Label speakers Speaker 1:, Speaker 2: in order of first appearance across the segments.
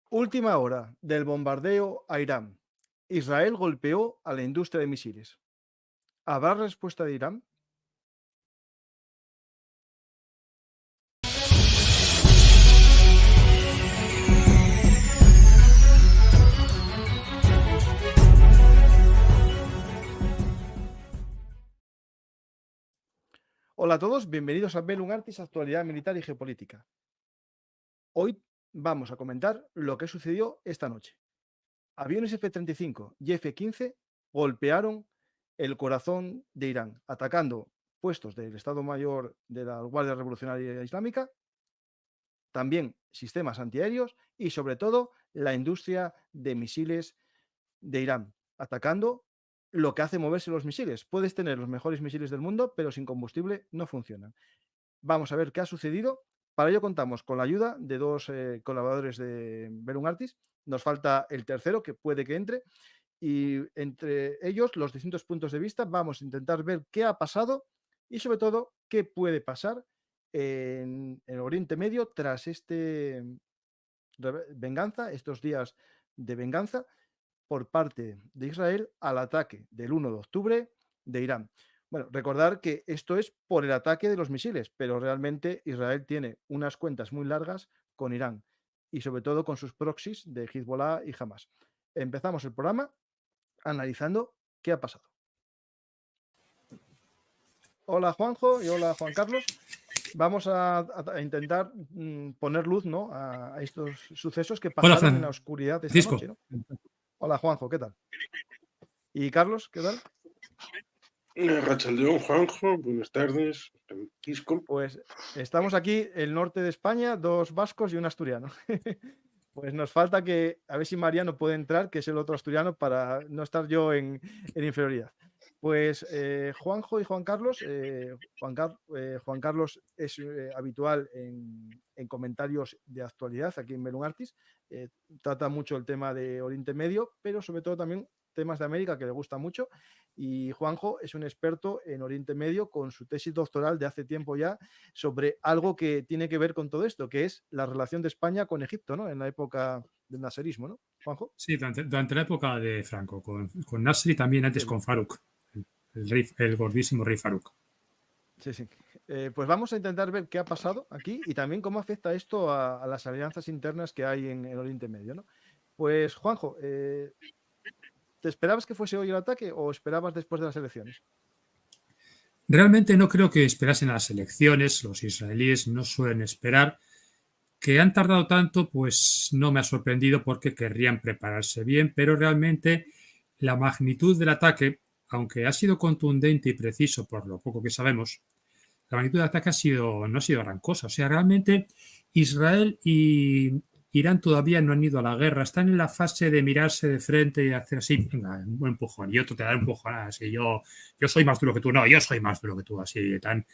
Speaker 1: Última hora del bombardeo a Irán. Israel golpeó a la industria de misiles. ¿Habrá respuesta de Irán? Hola a todos, bienvenidos a Bellum Artis, actualidad militar y geopolítica. Hoy vamos a comentar lo que sucedió esta noche. Aviones F-35 y F-15 golpearon el corazón de Irán, atacando puestos del Estado Mayor de la Guardia Revolucionaria Islámica, también sistemas antiaéreos y sobre todo la industria de misiles de Irán, atacando lo que hace moverse los misiles. Puedes tener los mejores misiles del mundo, pero sin combustible no funcionan. Vamos a ver qué ha sucedido. Para ello contamos con la ayuda de dos colaboradores de Bellum Artis. Nos falta el tercero, que puede que entre. Y entre ellos, los distintos puntos de vista, vamos a intentar ver qué ha pasado y sobre todo qué puede pasar en el Oriente Medio tras venganza, estos días de venganza por parte de Israel al ataque del 1 de octubre de Irán. Bueno, recordar que esto es por el ataque de los misiles, pero realmente Israel tiene unas cuentas muy largas con Irán y sobre todo con sus proxies de Hezbollah y Hamas. Empezamos el programa analizando qué ha pasado. Hola Juanjo y hola Juan Carlos. Vamos a intentar poner luz, ¿no?, a estos sucesos que pasaron en la oscuridad de esta noche, ¿no? Hola Juanjo, ¿qué tal? ¿Y Carlos, qué tal?
Speaker 2: Rachaldeón, Juanjo, buenas tardes, Francisco.
Speaker 1: Pues estamos aquí, el norte de España, dos vascos y un asturiano. Pues nos falta que, a ver si Mariano puede entrar, que es el otro asturiano, para no estar yo en inferioridad. Pues Juanjo y Juan Carlos, Juan Carlos es habitual en comentarios de actualidad aquí en Bellum Artis, trata mucho el tema de Oriente Medio, pero sobre todo también temas de América que le gusta mucho, y Juanjo es un experto en Oriente Medio con su tesis doctoral de hace tiempo ya sobre algo que tiene que ver con todo esto, que es la relación de España con Egipto, ¿no?, en la época del naserismo, ¿no, Juanjo?
Speaker 3: Sí, durante la época de Franco, con Nasser y también antes con Farouk, el gordísimo rey Farouk.
Speaker 1: Sí, sí. Pues vamos a intentar ver qué ha pasado aquí y también cómo afecta esto a las alianzas internas que hay en el Oriente Medio, ¿no? Pues Juanjo, ¿te esperabas que fuese hoy el ataque o esperabas después de las elecciones?
Speaker 3: Realmente no creo que esperasen a las elecciones, los israelíes no suelen esperar. Que han tardado tanto, pues no me ha sorprendido porque querrían prepararse bien, pero realmente la magnitud del ataque, aunque ha sido contundente y preciso por lo poco que sabemos, la magnitud del ataque no ha sido gran cosa. O sea, realmente Israel y Irán todavía no han ido a la guerra, están en la fase de mirarse de frente y hacer así, venga, un buen empujón, y otro te da un empujón, así, yo soy más duro que tú, no, yo soy más duro que tú, así, tan.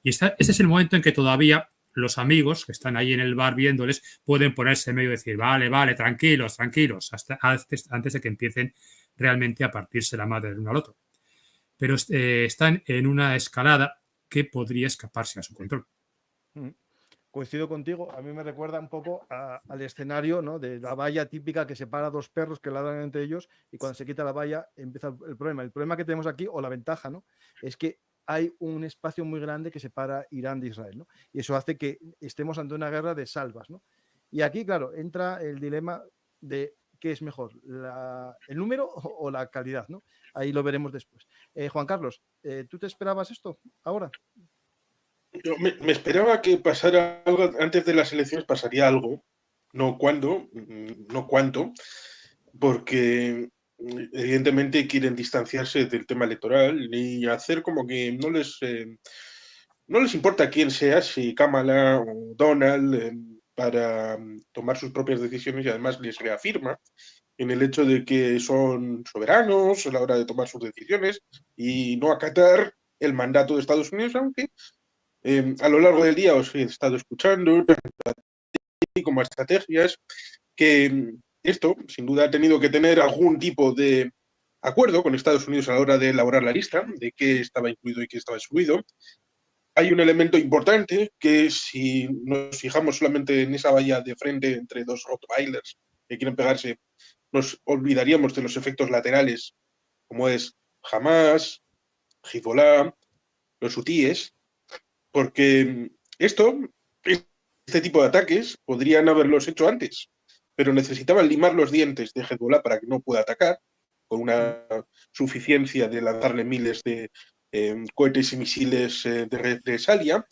Speaker 3: Y este es el momento en que todavía los amigos que están ahí en el bar viéndoles pueden ponerse en medio y decir, vale, tranquilos, hasta antes de que empiecen realmente a partirse la madre del uno al otro. Pero están en una escalada que podría escaparse a su control.
Speaker 1: Coincido contigo, a mí me recuerda un poco al escenario, ¿no?, de la valla típica que separa dos perros que ladran entre ellos y cuando se quita la valla empieza el problema. El problema que tenemos aquí, o la ventaja, ¿no?, es que hay un espacio muy grande que separa Irán de Israel, ¿no? Y eso hace que estemos ante una guerra de salvas, ¿no? Y aquí, claro, entra el dilema de qué es mejor, el número o la calidad, ¿no? Ahí lo veremos después. Juan Carlos, ¿tú te esperabas esto ahora?
Speaker 2: Yo me esperaba que pasara algo antes de las elecciones, pasaría algo, no cuándo, no cuánto, porque evidentemente quieren distanciarse del tema electoral y hacer como que no les importa quién sea, si Kamala o Donald, para tomar sus propias decisiones, y además les reafirma en el hecho de que son soberanos a la hora de tomar sus decisiones y no acatar el mandato de Estados Unidos, aunque a lo largo del día os he estado escuchando como estrategias que esto sin duda ha tenido que tener algún tipo de acuerdo con Estados Unidos a la hora de elaborar la lista de qué estaba incluido y qué estaba excluido. Hay un elemento importante que si nos fijamos solamente en esa valla de frente entre dos Rottweilers que quieren pegarse, nos olvidaríamos de los efectos laterales, como es Hamas, Hezbollah, los hutíes, porque este tipo de ataques podrían haberlos hecho antes, pero necesitaban limar los dientes de Hezbollah para que no pueda atacar, con una suficiencia de lanzarle miles de cohetes y misiles de represalia.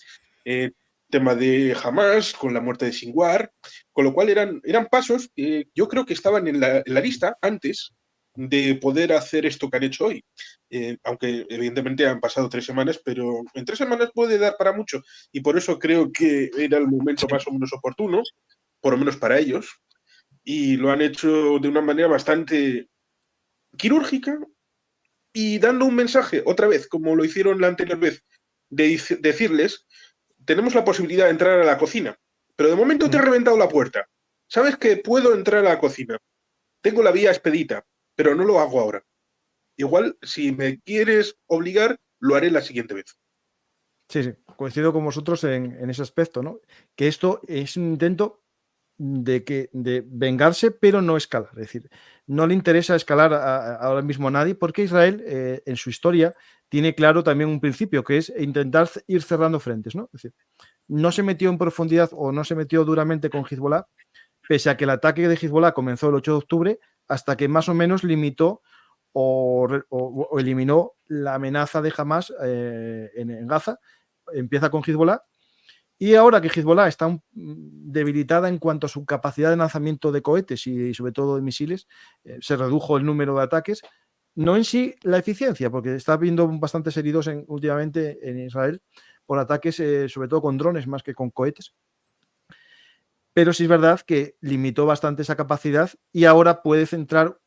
Speaker 2: Tema de Hamas, con la muerte de Sinwar, con lo cual eran pasos que yo creo que estaban en la lista antes de poder hacer esto que han hecho hoy. Aunque evidentemente han pasado 3 semanas, pero en 3 semanas puede dar para mucho, y por eso creo que era el momento más o menos oportuno, por lo menos para ellos, y lo han hecho de una manera bastante quirúrgica y dando un mensaje, otra vez, como lo hicieron la anterior vez, de decirles, tenemos la posibilidad de entrar a la cocina, pero de momento te he reventado la puerta. Sabes que puedo entrar a la cocina, tengo la vía expedita, pero no lo hago ahora. Igual, si me quieres obligar, lo haré la siguiente vez.
Speaker 1: Sí, sí, coincido con vosotros en ese aspecto, ¿no? Que esto es un intento de vengarse, pero no escalar. Es decir, no le interesa escalar ahora mismo a nadie, porque Israel, en su historia, tiene claro también un principio, que es intentar ir cerrando frentes, ¿no? Es decir, no se metió en profundidad o no se metió duramente con Hezbollah, pese a que el ataque de Hezbollah comenzó el 8 de octubre, hasta que más o menos limitó o eliminó la amenaza de Hamas en Gaza. Empieza con Hezbollah, y ahora que Hezbollah está debilitada en cuanto a su capacidad de lanzamiento de cohetes y sobre todo de misiles, se redujo el número de ataques, no en sí la eficiencia, porque está habiendo bastantes heridos últimamente en Israel por ataques sobre todo con drones más que con cohetes. Pero sí es verdad que limitó bastante esa capacidad y ahora puede centrar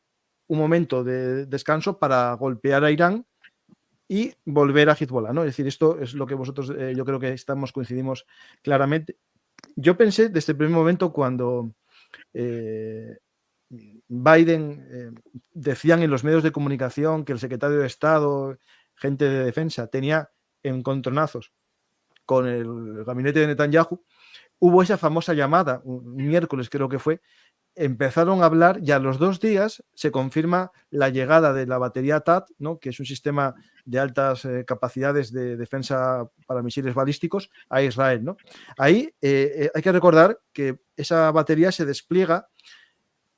Speaker 1: un momento de descanso para golpear a Irán y volver a Hezbollah, ¿no? Es decir, esto es lo que vosotros, yo creo que coincidimos claramente. Yo pensé desde el primer momento cuando Biden decían en los medios de comunicación que el secretario de Estado, gente de defensa, tenía encontronazos con el gabinete de Netanyahu. Hubo esa famosa llamada, un miércoles creo que fue, empezaron a hablar y a los 2 días se confirma la llegada de la batería TAD, ¿no? Que es un sistema de altas capacidades de defensa para misiles balísticos, a Israel, ¿no? Ahí hay que recordar que esa batería se despliega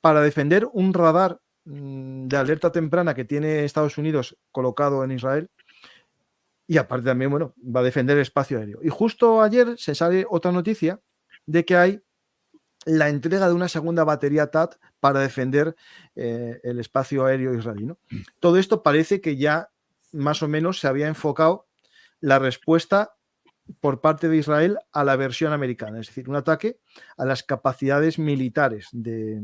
Speaker 1: para defender un radar de alerta temprana que tiene Estados Unidos colocado en Israel, y aparte también, bueno, va a defender el espacio aéreo. Y justo ayer se sale otra noticia de que hay la entrega de una segunda batería TAD para defender el espacio aéreo israelí, ¿no? Todo esto parece que ya más o menos se había enfocado la respuesta por parte de Israel a la versión americana, es decir, un ataque a las capacidades militares de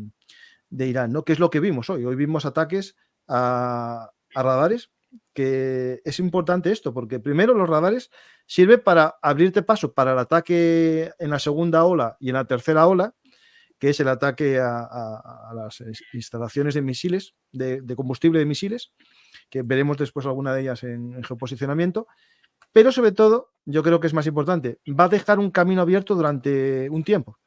Speaker 1: Irán, ¿no? Que es lo que vimos hoy. Hoy vimos ataques a radares, que es importante esto, porque primero los radares sirven para abrirte paso para el ataque en la segunda ola y en la tercera ola, que es el ataque a las instalaciones de misiles, de combustible de misiles, que veremos después alguna de ellas en geoposicionamiento, pero sobre todo, yo creo que es más importante, va a dejar un camino abierto durante un tiempo,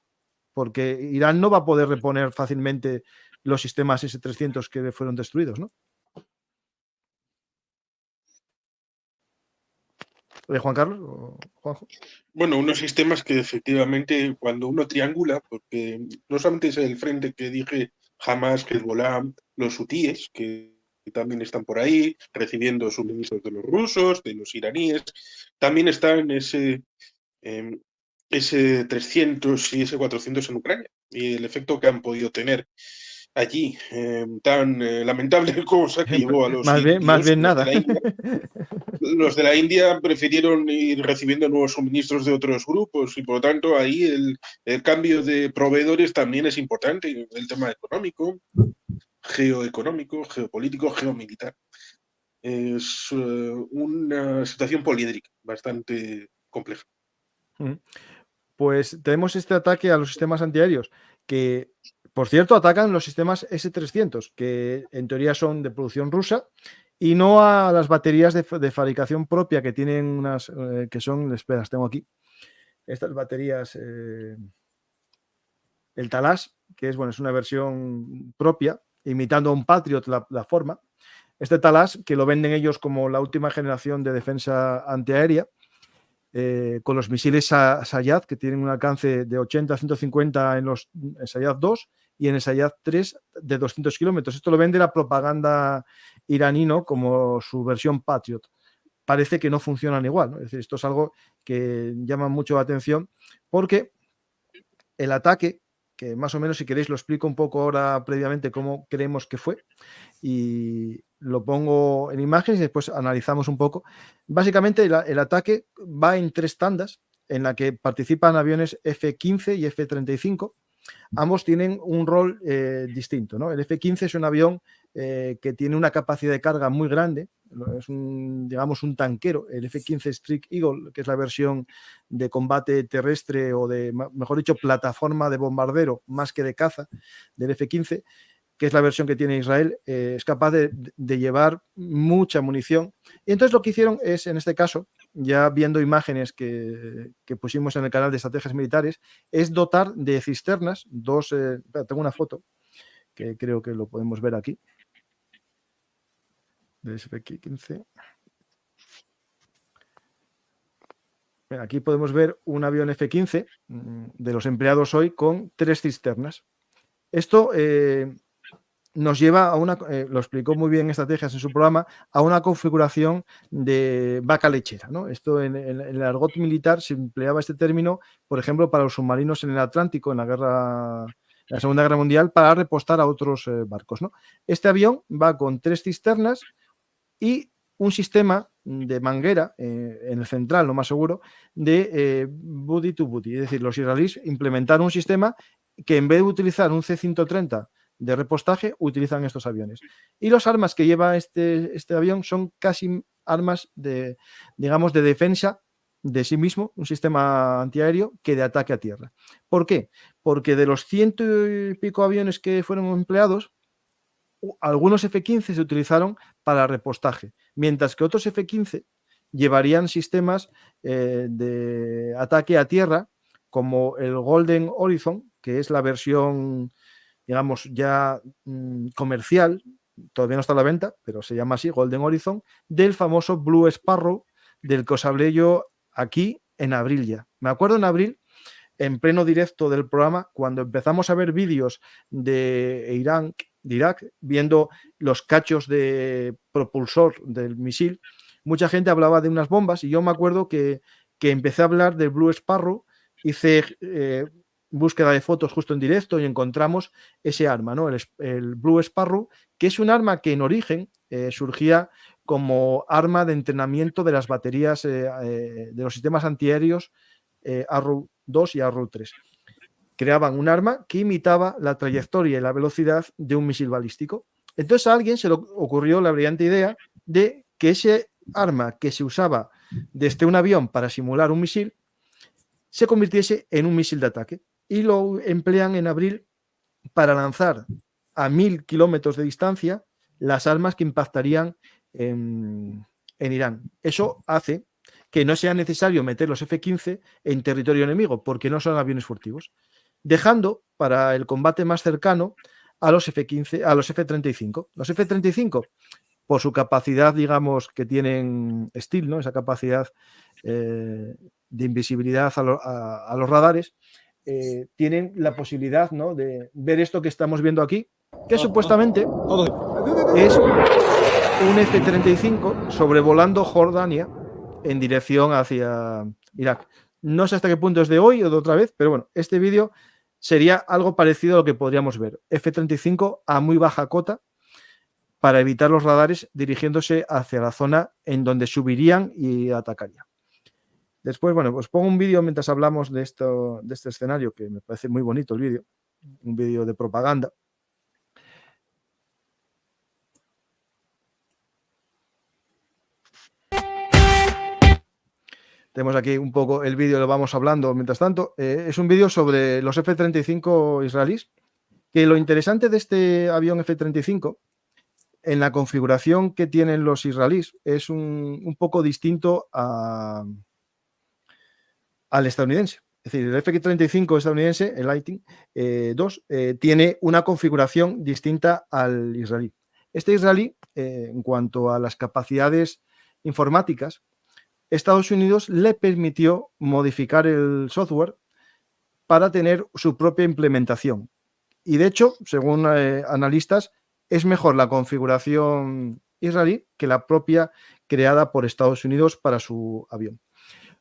Speaker 1: porque Irán no va a poder reponer fácilmente los sistemas S-300 que fueron destruidos, ¿no? Juan Carlos o Juanjo.
Speaker 2: Bueno, unos sistemas que efectivamente cuando uno triangula, porque no solamente es el frente que dije, Hamas, Hezbollah, los hutíes, que también están por ahí recibiendo suministros de los rusos, de los iraníes, también están ese S-300 y S-400 en Ucrania, y el efecto que han podido tener allí, tan lamentable cosa que llevó a los
Speaker 1: más bien nada.
Speaker 2: Los de la India prefirieron ir recibiendo nuevos suministros de otros grupos y por lo tanto ahí el cambio de proveedores también es importante, el tema económico, geoeconómico, geopolítico, geomilitar. Es una situación poliédrica bastante compleja.
Speaker 1: Pues tenemos este ataque a los sistemas antiaéreos que Por cierto, atacan los sistemas S-300, que en teoría son de producción rusa, y no a las baterías de fabricación propia que tienen unas, que son, espera, las tengo aquí, estas baterías, el Talas, que es, bueno, es una versión propia, imitando a un Patriot la forma. Este Talas, que lo venden ellos como la última generación de defensa antiaérea, con los misiles Sayad, que tienen un alcance de 80 a 150 en los Sayad 2 y en el Sayad 3 de 200 kilómetros. Esto lo vende la propaganda iraní, ¿no?, como su versión Patriot. Parece que no funcionan igual, ¿no? Es decir, esto es algo que llama mucho la atención porque el ataque, que más o menos, si queréis, lo explico un poco ahora previamente cómo creemos que fue y lo pongo en imágenes y después analizamos un poco. Básicamente el ataque va en 3 tandas en la que participan aviones F-15 y F-35. Ambos tienen un rol distinto, ¿no? El F-15 es un avión que tiene una capacidad de carga muy grande, es digamos un tanquero. El F-15 Strike Eagle, que es la versión de combate terrestre o de, mejor dicho, plataforma de bombardero más que de caza del F-15, que es la versión que tiene Israel, es capaz de llevar mucha munición. Y entonces lo que hicieron es, en este caso, ya viendo imágenes que pusimos en el canal de estrategias militares, es dotar de cisternas, tengo una foto que creo que lo podemos ver aquí, de F-15. Aquí podemos ver un avión F-15 de los empleados hoy con 3 cisternas. Esto nos lleva a una, lo explicó muy bien Estrategias en su programa, a una configuración de vaca lechera, ¿no? Esto en el argot militar se empleaba este término, por ejemplo, para los submarinos en el Atlántico en la Segunda Guerra Mundial, para repostar a otros barcos, ¿no? Este avión va con 3 cisternas y un sistema de manguera en el central, lo más seguro, de booty to booty. Es decir, los israelíes implementaron un sistema que en vez de utilizar un C-130 de repostaje, utilizan estos aviones. Y las armas que lleva este avión son casi armas de, digamos, de defensa de sí mismo, un sistema antiaéreo, que de ataque a tierra. ¿Por qué? Porque de los 100 y pico aviones que fueron empleados, algunos F-15 se utilizaron para repostaje, mientras que otros F-15 llevarían sistemas de ataque a tierra, como el Golden Horizon, que es la versión, digamos, ya comercial, todavía no está a la venta, pero se llama así, Golden Horizon, del famoso Blue Sparrow, del que os hablé yo aquí en abril ya. Me acuerdo en abril, en pleno directo del programa, cuando empezamos a ver vídeos de Irak, viendo los cachos de propulsor del misil, mucha gente hablaba de unas bombas y yo me acuerdo que empecé a hablar del Blue Sparrow, hice búsqueda de fotos justo en directo y encontramos ese arma, ¿no? El Blue Sparrow, que es un arma que en origen surgía como arma de entrenamiento de las baterías de los sistemas antiaéreos Arrow 2 y Arrow 3. Creaban un arma que imitaba la trayectoria y la velocidad de un misil balístico. Entonces a alguien se le ocurrió la brillante idea de que ese arma que se usaba desde un avión para simular un misil se convirtiese en un misil de ataque. Y lo emplean en abril para lanzar a 1000 kilómetros de distancia las armas que impactarían en Irán. Eso hace que no sea necesario meter los F-15 en territorio enemigo, porque no son aviones furtivos, dejando para el combate más cercano a los F-15, a los F-35. Los F-35, por su capacidad, digamos, que tienen Steel, ¿no? Esa capacidad de invisibilidad a los radares, tienen la posibilidad, ¿no?, de ver esto que estamos viendo aquí, que supuestamente es un F-35 sobrevolando Jordania en dirección hacia Irak. No sé hasta qué punto es de hoy o de otra vez, pero bueno, este vídeo sería algo parecido a lo que podríamos ver. F-35 a muy baja cota para evitar los radares, dirigiéndose hacia la zona en donde subirían y atacarían. Después, bueno, pues pongo un vídeo mientras hablamos de este escenario, que me parece muy bonito el vídeo, un vídeo de propaganda. Tenemos aquí un poco el vídeo, lo vamos hablando mientras tanto. Es un vídeo sobre los F-35 israelíes Que lo interesante de este avión F-35, en la configuración que tienen los israelíes, es un poco distinto al estadounidense. Es decir, el F-35 estadounidense, el Lightning II, tiene una configuración distinta al israelí. Este israelí, en cuanto a las capacidades informáticas, Estados Unidos le permitió modificar el software para tener su propia implementación. Y de hecho, según analistas, es mejor la configuración israelí que la propia creada por Estados Unidos para su avión.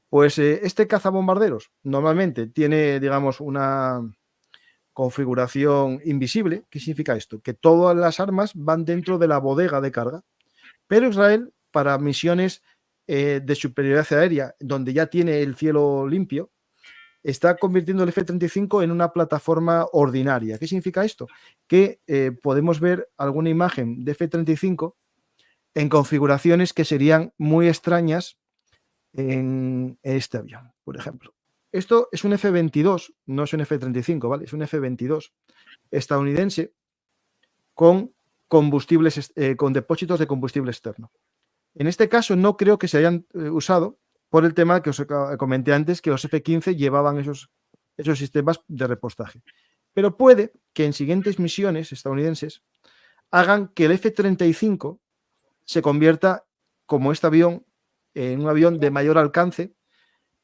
Speaker 1: Pues este cazabombarderos normalmente tiene, digamos, una configuración invisible. ¿Qué significa esto? Que todas las armas van dentro de la bodega de carga. Pero Israel, para misiones de superioridad aérea, donde ya tiene el cielo limpio, está convirtiendo el F-35 en una plataforma ordinaria. ¿Qué significa esto? Que podemos ver alguna imagen de F-35 en configuraciones que serían muy extrañas en este avión, por ejemplo. Esto es un F-22, no es un F-35, ¿vale? Es un F-22 estadounidense con combustibles, con depósitos de combustible externo. En este caso no creo que se hayan usado por el tema que os comenté antes, que los F-15 llevaban esos sistemas de repostaje. Pero puede que en siguientes misiones estadounidenses hagan que el F-35 se convierta, como este avión, en un avión de mayor alcance,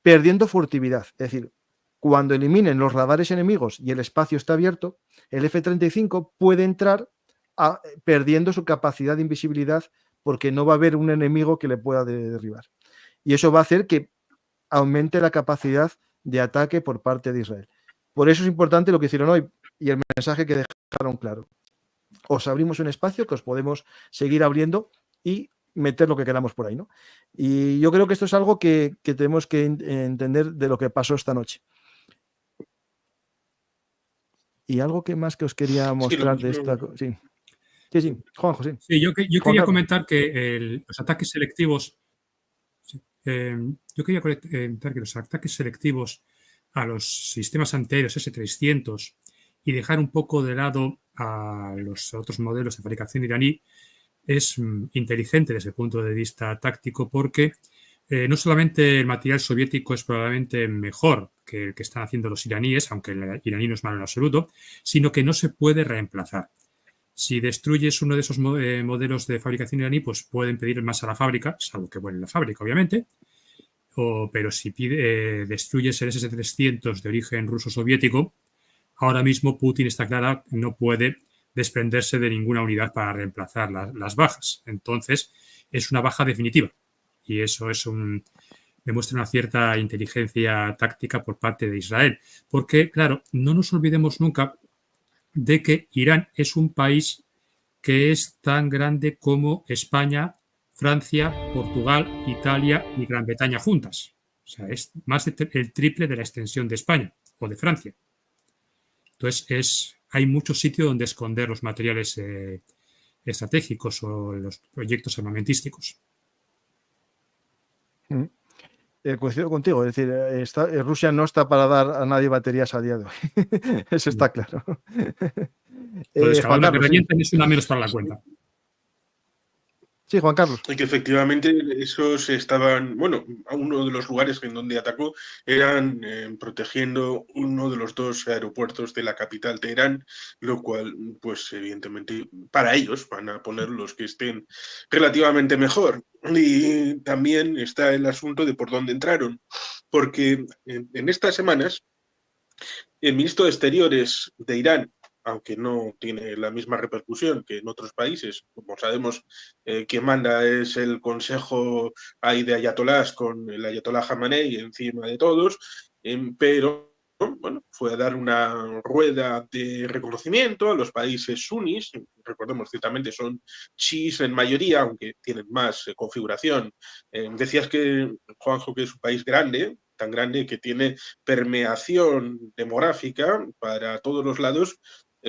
Speaker 1: perdiendo furtividad. Es decir, cuando eliminen los radares enemigos y el espacio está abierto, el F-35 puede entrar perdiendo su capacidad de invisibilidad porque no va a haber un enemigo que le pueda derribar. Y eso va a hacer que aumente la capacidad de ataque por parte de Israel. Por eso es importante lo que hicieron hoy y el mensaje que dejaron claro. Os abrimos un espacio que os podemos seguir abriendo y meter lo que queramos por ahí, ¿no? Y yo creo que esto es algo que tenemos que entender de lo que pasó esta noche. Y algo que más que os quería mostrar de esta... Sí, Juanjo, sí.
Speaker 3: Sí, yo quería comentar que los ataques selectivos... yo quería comentar que los ataques selectivos a los sistemas antiaéreos S-300 y dejar un poco de lado a los otros modelos de fabricación iraní es inteligente desde el punto de vista táctico porque no solamente el material soviético es probablemente mejor que el que están haciendo los iraníes, aunque el iraní no es malo en absoluto, sino que no se puede reemplazar. Si destruyes uno de esos modelos de fabricación iraní, pues pueden pedir más a la fábrica, salvo que vuelen la fábrica, obviamente. Pero si destruyes el SS-300 de origen ruso-soviético, ahora mismo Putin está claro que no puede desprenderse de ninguna unidad para reemplazar las bajas. Entonces, es una baja definitiva. Y eso demuestra una cierta inteligencia táctica por parte de Israel. Porque, claro, no nos olvidemos nunca de que Irán es un país que es tan grande como España, Francia, Portugal, Italia y Gran Bretaña juntas. O sea, es más del triple de la extensión de España o de Francia. Entonces, hay mucho sitio donde esconder los materiales estratégicos o los proyectos armamentísticos.
Speaker 1: Coincido contigo, es decir, Rusia no está para dar a nadie baterías a día de hoy. Eso está claro.
Speaker 3: Entonces, cada una que revienten es una menos para la cuenta.
Speaker 1: Sí, Juan Carlos.
Speaker 2: Y que efectivamente esos estaban, bueno, uno de los lugares en donde atacó eran protegiendo uno de los dos aeropuertos de la capital Teherán, lo cual, pues evidentemente, para ellos van a poner los que estén relativamente mejor. Y también está el asunto de por dónde entraron, porque en estas semanas el ministro de Exteriores de Irán, aunque no tiene la misma repercusión que en otros países. Como sabemos, quien manda es el consejo ahí de ayatolás con el ayatolá Jamenei encima de todos, pero bueno, fue a dar una rueda de reconocimiento a los países sunnis. Recordemos, ciertamente son chiíes en mayoría, aunque tienen más configuración. Decías que, Juanjo, que es un país grande, tan grande que tiene permeación demográfica para todos los lados,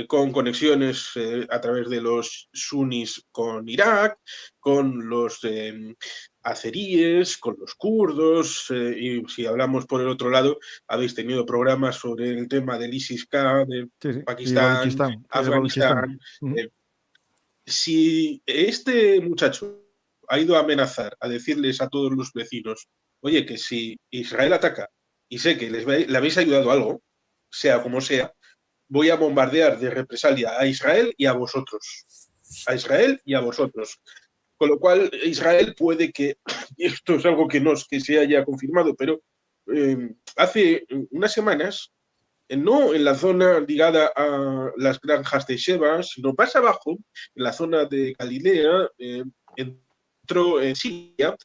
Speaker 2: con conexiones a través de los sunnis con Irak, con los azeríes, con los kurdos, y si hablamos por el otro lado, habéis tenido programas sobre el tema del ISIS-K, de
Speaker 1: Sí. Y
Speaker 2: Pakistán,
Speaker 1: Baluchistán, que es de Baluchistán.
Speaker 2: Afganistán. Si este muchacho ha ido a amenazar, a decirles a todos los vecinos, oye, que si Israel ataca y sé que le habéis ayudado a algo, sea como sea, voy a bombardear de represalia a Israel y a vosotros. A Israel y a vosotros. Con lo cual, Israel puede que, y esto es algo que no es que se haya confirmado, pero hace unas semanas, no en la zona ligada a las granjas de Sheba, sino más abajo, en la zona de Galilea, entró en Siria,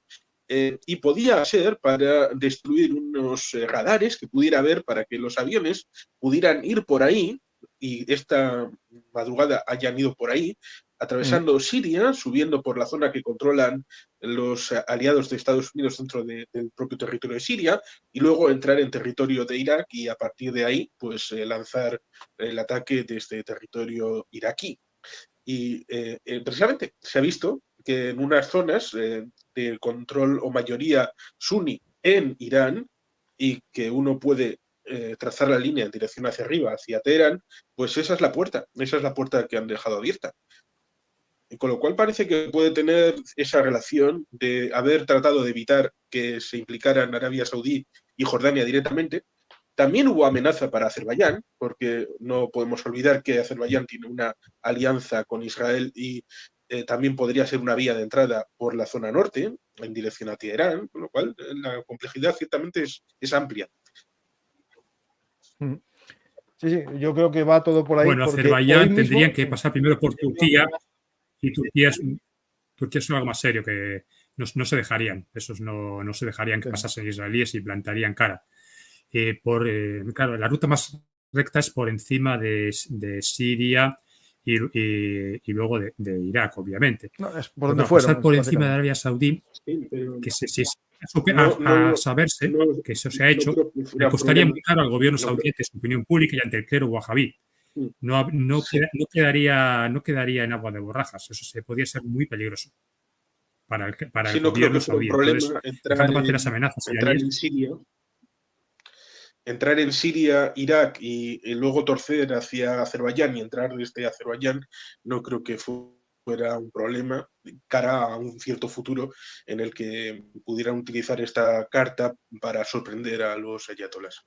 Speaker 2: y podía ser para destruir unos radares que pudiera haber para que los aviones pudieran ir por ahí, y esta madrugada hayan ido por ahí, atravesando Siria, subiendo por la zona que controlan los aliados de Estados Unidos dentro del propio territorio de Siria, y luego entrar en territorio de Irak y a partir de ahí pues lanzar el ataque desde territorio iraquí. Y precisamente se ha visto que en unas zonas de control o mayoría suní en Irán, y que uno puede trazar la línea en dirección hacia arriba, hacia Teherán, pues esa es la puerta que han dejado abierta. Y con lo cual parece que puede tener esa relación de haber tratado de evitar que se implicaran Arabia Saudí y Jordania directamente. También hubo amenaza para Azerbaiyán, porque no podemos olvidar que Azerbaiyán tiene una alianza con Israel y también podría ser una vía de entrada por la zona norte, en dirección a Teherán, con lo cual la complejidad ciertamente es amplia.
Speaker 1: Sí, yo creo que va todo por ahí.
Speaker 3: Bueno,
Speaker 1: porque
Speaker 3: Azerbaiyán
Speaker 1: hoy mismo,
Speaker 3: tendrían que pasar primero por Turquía, y Turquía es algo más serio, que no se dejarían, esos no se dejarían que pasasen israelíes y plantarían cara. Claro, la ruta más recta es por encima de Siria y luego de Irak, obviamente.
Speaker 1: No, es por donde
Speaker 3: pasar
Speaker 1: fueron,
Speaker 3: por encima de Arabia Saudí, que a saberse que eso se ha hecho, le costaría muy caro al gobierno saudí ante su opinión pública y ante el clero wahabí. No quedaría en agua de borrajas. Eso podría ser muy peligroso para el
Speaker 2: no creo
Speaker 3: gobierno
Speaker 2: que fuera un
Speaker 3: saudí.
Speaker 2: problema
Speaker 3: Entonces, dejando aparte las amenazas
Speaker 2: entrar en Siria, Irak y luego torcer hacia Azerbaiyán y entrar desde Azerbaiyán, no creo que fuera un problema cara a un cierto futuro en el que pudieran utilizar esta carta para sorprender a los ayatolás.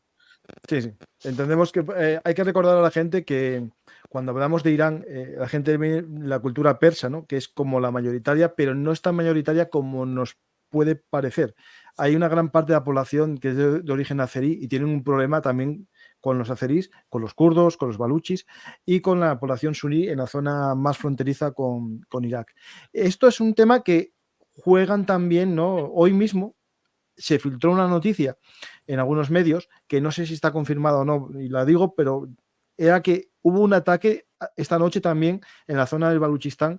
Speaker 1: Sí. Entendemos que hay que recordar a la gente que cuando hablamos de Irán, la gente ve la cultura persa, ¿no? Que es como la mayoritaria, pero no es tan mayoritaria como nos puede parecer. Hay una gran parte de la población que es de origen azerí y tienen un problema también con los azeríes, con los kurdos, con los baluchis y con la población suní en la zona más fronteriza con Irak. Esto es un tema que juegan también, ¿no? Hoy mismo se filtró una noticia en algunos medios, que no sé si está confirmada o no, y la digo, pero era que hubo un ataque esta noche también en la zona del Baluchistán,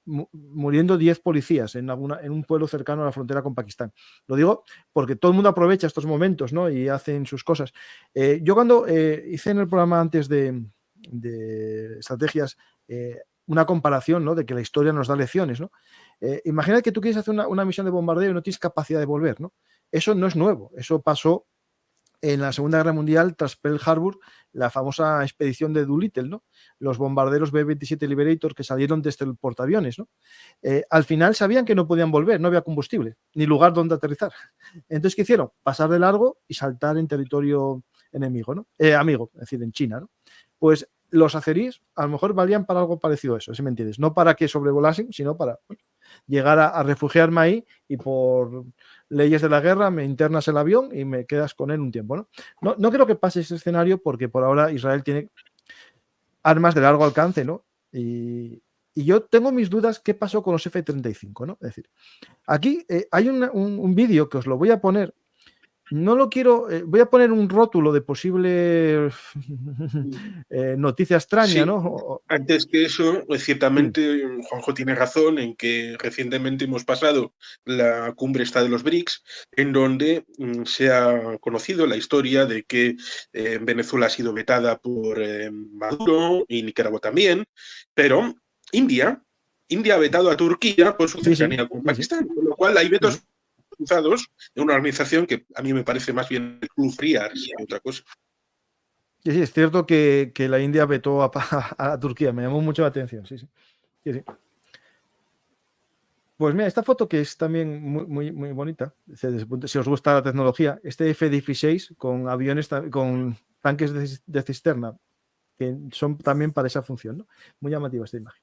Speaker 1: muriendo 10 policías en un pueblo cercano a la frontera con Pakistán. Lo digo porque todo el mundo aprovecha estos momentos, ¿no? Y hacen sus cosas. Yo cuando hice en el programa antes de estrategias una comparación, ¿no? De que la historia nos da lecciones, ¿no? Imagina que tú quieres hacer una misión de bombardeo y no tienes capacidad de volver, ¿no? Eso no es nuevo, eso pasó en la Segunda Guerra Mundial tras Pearl Harbor, la famosa expedición de Doolittle, ¿no? Los bombarderos B-27 Liberator que salieron desde el portaaviones, ¿no? Al final sabían que no podían volver, no había combustible, ni lugar donde aterrizar. Entonces, ¿qué hicieron? Pasar de largo y saltar en territorio enemigo, ¿no? Amigo, es decir, en China, ¿no? Pues los azeríes a lo mejor valían para algo parecido a eso, ¿sí me entiendes? No para que sobrevolasen, sino para llegar a refugiarme ahí y por leyes de la guerra me internas el avión y me quedas con él un tiempo, ¿no? No creo que pase ese escenario porque por ahora Israel tiene armas de largo alcance, ¿no? Y yo tengo mis dudas qué pasó con los F-35, ¿no? Es decir, aquí hay un vídeo que os lo voy a poner no lo quiero, voy a poner un rótulo de posible noticia extraña,
Speaker 2: Sí,
Speaker 1: ¿no?
Speaker 2: antes que eso, ciertamente Juanjo tiene razón en que recientemente hemos pasado la cumbre esta de los BRICS, en donde se ha conocido la historia de que Venezuela ha sido vetada por Maduro y Nicaragua también, pero India ha vetado a Turquía por su cercanía con Pakistán, con lo cual hay vetos cruzados de una organización que a mí me parece más bien el Club Friars que otra cosa.
Speaker 1: Sí, es cierto que la India vetó a Turquía, me llamó mucho la atención, sí. Pues mira, esta foto que es también muy bonita, si os gusta la tecnología, este F-16 con aviones, con tanques de cisterna, que son también para esa función, ¿no? Muy llamativa esta imagen.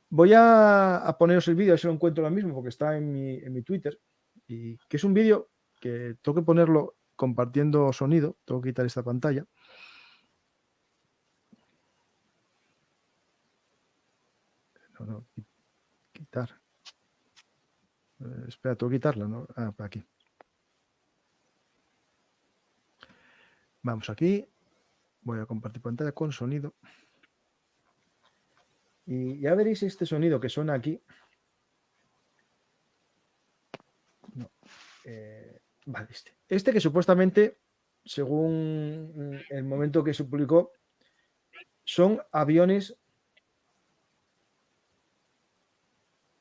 Speaker 1: Voy a poneros el vídeo, a ver si lo encuentro ahora mismo, porque está en mi Twitter, y que es un vídeo que tengo que ponerlo compartiendo sonido, tengo que quitar esta pantalla. No, quitar. Espera, tengo que quitarla, ¿no? Ah, por aquí. Vamos aquí. Voy a compartir pantalla con sonido. Y ya veréis este sonido que suena aquí. No. Vale, este que supuestamente, según el momento que se publicó, son aviones.